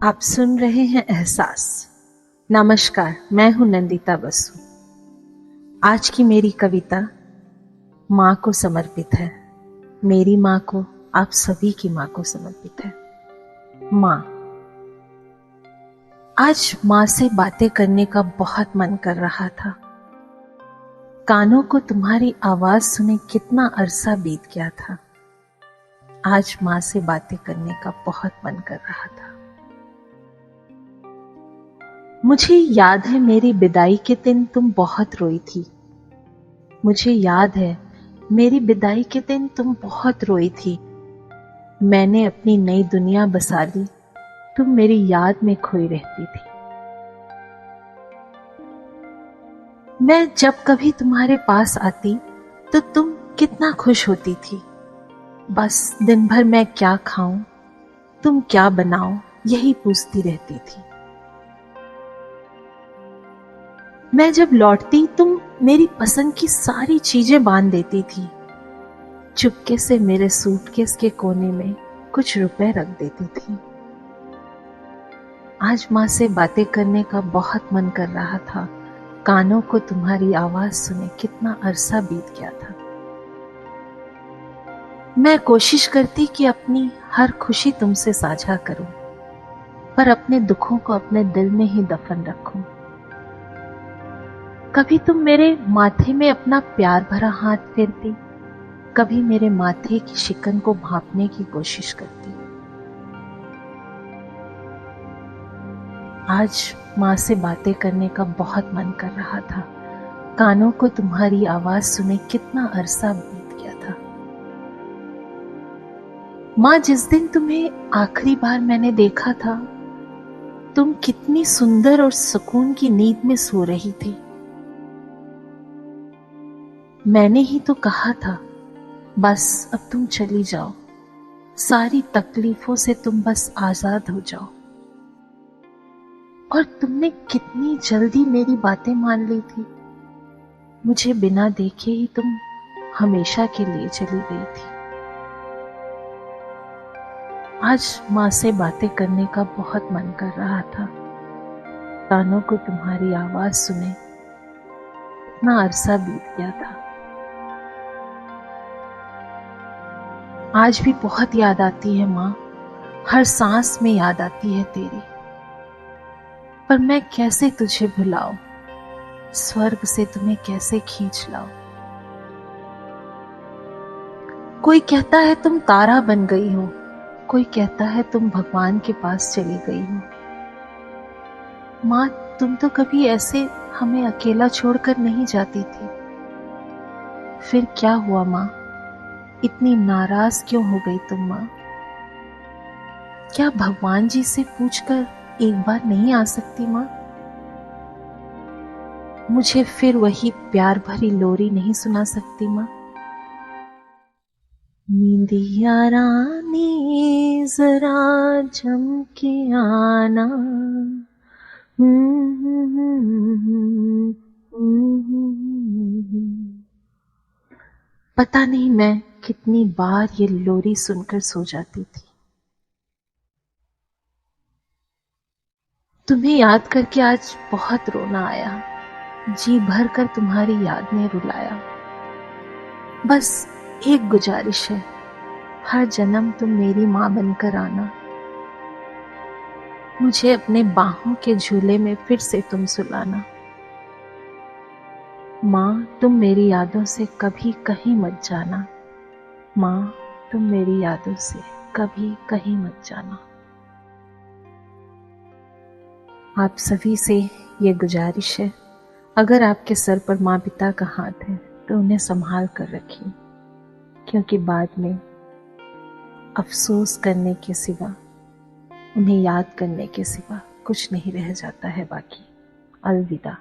आप सुन रहे हैं एहसास। नमस्कार, मैं हूं नंदिता बसु। आज की मेरी कविता माँ को समर्पित है। मेरी माँ को, आप सभी की माँ को समर्पित है। माँ। आज माँ से बातें करने का बहुत मन कर रहा था। कानों को तुम्हारी आवाज सुने कितना अरसा बीत गया था। आज माँ से बातें करने का बहुत मन कर रहा था। मुझे याद है मेरी विदाई के दिन तुम बहुत रोई थी। मुझे याद है मेरी विदाई के दिन तुम बहुत रोई थी। मैंने अपनी नई दुनिया बसा ली, तुम मेरी याद में खोई रहती थी। मैं जब कभी तुम्हारे पास आती तो तुम कितना खुश होती थी। बस दिन भर मैं क्या खाऊं, तुम क्या बनाओ, यही पूछती रहती थी। मैं जब लौटती तुम मेरी पसंद की सारी चीजें बांध देती थी। चुपके से मेरे सूटकेस के कोने में कुछ रुपए रख देती थी। आज माँ से बातें करने का बहुत मन कर रहा था। कानों को तुम्हारी आवाज सुने कितना अरसा बीत गया था। मैं कोशिश करती कि अपनी हर खुशी तुमसे साझा करूं, पर अपने दुखों को अपने दिल में ही दफन रखूं। कभी तुम मेरे माथे में अपना प्यार भरा हाथ फेरती, कभी मेरे माथे की शिकन को भांपने की कोशिश करती। आज माँ से बातें करने का बहुत मन कर रहा था। कानों को तुम्हारी आवाज सुने कितना अरसा बीत गया था। माँ, जिस दिन तुम्हें आखिरी बार मैंने देखा था, तुम कितनी सुंदर और सुकून की नींद में सो रही थी। मैंने ही तो कहा था, बस अब तुम चली जाओ, सारी तकलीफों से तुम बस आजाद हो जाओ। और तुमने कितनी जल्दी मेरी बातें मान ली थी। मुझे बिना देखे ही तुम हमेशा के लिए चली गई थी। आज माँ से बातें करने का बहुत मन कर रहा था। कानों को तुम्हारी आवाज सुने इतना अरसा बीत गया था। आज भी बहुत याद आती है माँ, हर सांस में याद आती है तेरी। पर मैं कैसे तुझे भुलाऊं, स्वर्ग से तुम्हें कैसे खींच लाऊं। कोई कहता है तुम तारा बन गई हो, कोई कहता है तुम भगवान के पास चली गई हो। माँ, तुम तो कभी ऐसे हमें अकेला छोड़कर नहीं जाती थी। फिर क्या हुआ माँ, इतनी नाराज क्यों हो गई तुम माँ? क्या भगवान जी से पूछकर एक बार नहीं आ सकती माँ? मुझे फिर वही प्यार भरी लोरी नहीं सुना सकती माँ? नींदिया रानी जरा जम के आना। पता नहीं मैं कितनी बार ये लोरी सुनकर सो जाती थी। तुम्हें याद करके आज बहुत रोना आया। जी भर कर तुम्हारी याद ने रुलाया। बस एक गुजारिश है, हर जन्म तुम मेरी माँ बनकर आना। मुझे अपने बाहों के झूले में फिर से तुम सुलाना। माँ, तुम मेरी यादों से कभी कहीं मत जाना। माँ, तुम मेरी यादों से कभी कहीं मत जाना। आप सभी से ये गुजारिश है, अगर आपके सर पर माँ पिता का हाथ है तो उन्हें संभाल कर रखिए, क्योंकि बाद में अफसोस करने के सिवा, उन्हें याद करने के सिवा कुछ नहीं रह जाता है बाकी। अलविदा।